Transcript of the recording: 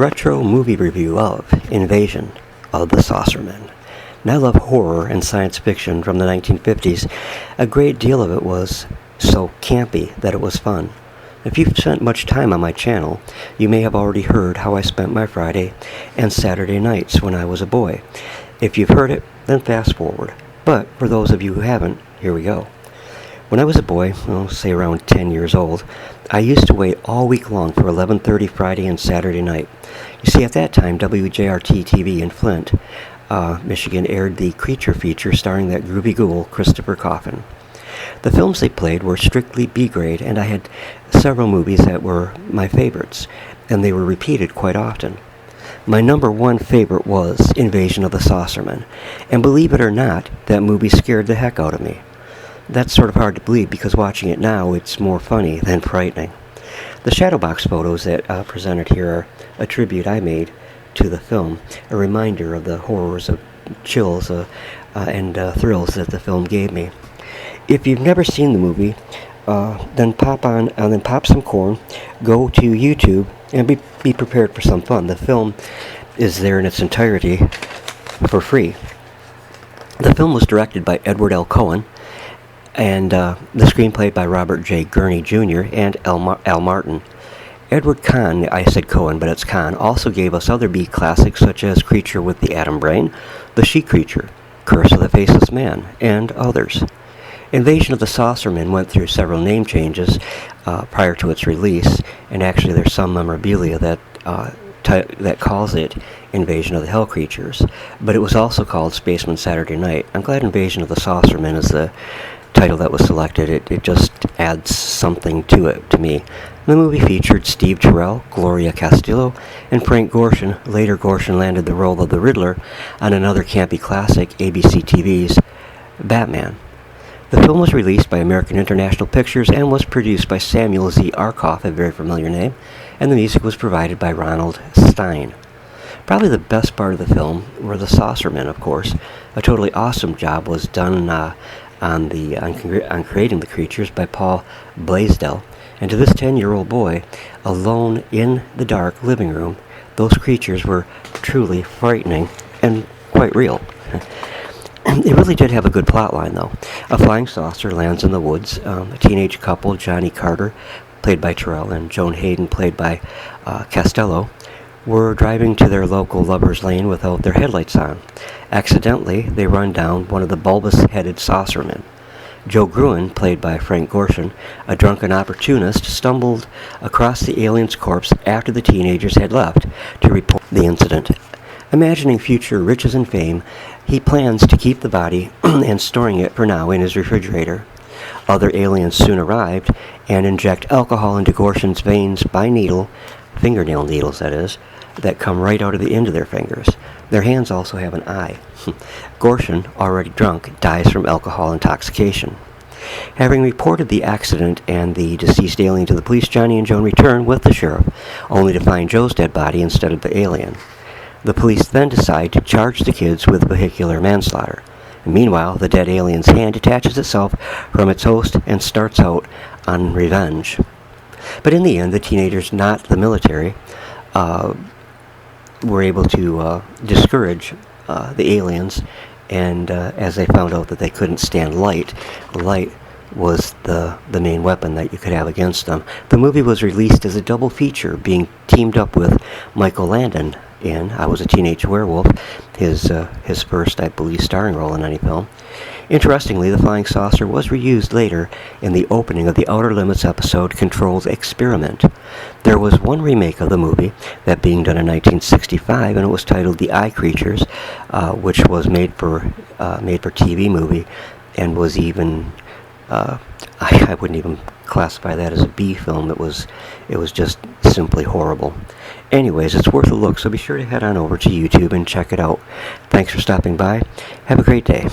retro movie review of Invasion of the Saucermen. And I love horror and science fiction from the 1950s. A great deal of it was so campy that it was fun. If you've spent much time on my channel, you may have already heard how I spent my Friday and Saturday nights when I was a boy. If you've heard it, then fast forward. But for those of you who haven't, here we go. When I was a boy, say around 10 years old, I used to wait all week long for 11:30 Friday and Saturday night. You see, at that time, WJRT-TV in Flint, Michigan aired the Creature feature starring that groovy ghoul, Christopher Coffin. The films they played were strictly B-grade, and I had several movies that were my favorites, and they were repeated quite often. My number one favorite was Invasion of the Saucermen, and believe it or not, that movie scared the heck out of me. That's sort of hard to believe because watching it now, it's more funny than frightening. The Shadowbox photos that presented here are a tribute I made to the film, a reminder of the horrors, of chills, and thrills that the film gave me. If you've never seen the movie, then pop some corn, go to YouTube, and be prepared for some fun. The film is there in its entirety for free. The film was directed by Edward L. Cohen, and the screenplay by Robert J. Gurney Jr. and Al Martin. Edward Kahn, I said Cohen, but it's Kahn, also gave us other B classics such as Creature with the Atom Brain, The She-Creature, Curse of the Faceless Man, and others. Invasion of the Saucermen went through several name changes prior to its release, and actually there's some memorabilia that calls it Invasion of the Hell Creatures, but it was also called Spaceman Saturday Night. I'm glad Invasion of the Saucermen is the title that was selected. It just adds something to it to me. The movie featured Steve Carell, Gloria Castillo, and Frank Gorshin. Later, Gorshin landed the role of the Riddler on another campy classic, ABC TV's Batman. The film was released by American International Pictures and was produced by Samuel Z. Arkoff, a very familiar name, and the music was provided by Ronald Stein. Probably the best part of the film were the Saucermen, of course. A totally awesome job was done on creating the creatures by Paul Blaisdell, and to this 10-year-old boy, alone in the dark living room, those creatures were truly frightening and quite real. It really did have a good plot line, though. A flying saucer lands in the woods. A teenage couple, Johnny Carter, played by Terrell, and Joan Hayden, played by Costello, were driving to their local lover's lane without their headlights on. Accidentally, they run down one of the bulbous-headed saucermen. Joe Gruen, played by Frank Gorshin, a drunken opportunist, stumbled across the alien's corpse after the teenagers had left to report the incident. Imagining future riches and fame, he plans to keep the body and storing it for now in his refrigerator. Other aliens soon arrived and inject alcohol into Gorshin's veins by needle, fingernail needles that is, that come right out of the end of their fingers. Their hands also have an eye. Gorshin, already drunk, dies from alcohol intoxication. Having reported the accident and the deceased alien to the police, Johnny and Joan return with the sheriff, only to find Joe's dead body instead of the alien. The police then decide to charge the kids with vehicular manslaughter. Meanwhile, the dead alien's hand detaches itself from its host and starts out on revenge. But in the end, the teenagers, not the military, were able to discourage the aliens, and as they found out that they couldn't stand light was the main weapon that you could have against them. The movie was released as a double feature, being teamed up with Michael Landon in I Was a Teenage Werewolf, his first, I believe, starring role in any film. Interestingly, the flying saucer was reused later in the opening of the Outer Limits episode Controlled Experiment. There was one remake of the movie, that being done in 1965, and it was titled The Eye Creatures, which was made for TV movie, and was even I wouldn't even classify that as a B film. It was just simply horrible. Anyways, it's worth a look, so be sure to head on over to YouTube and check it out. Thanks for stopping by. Have a great day.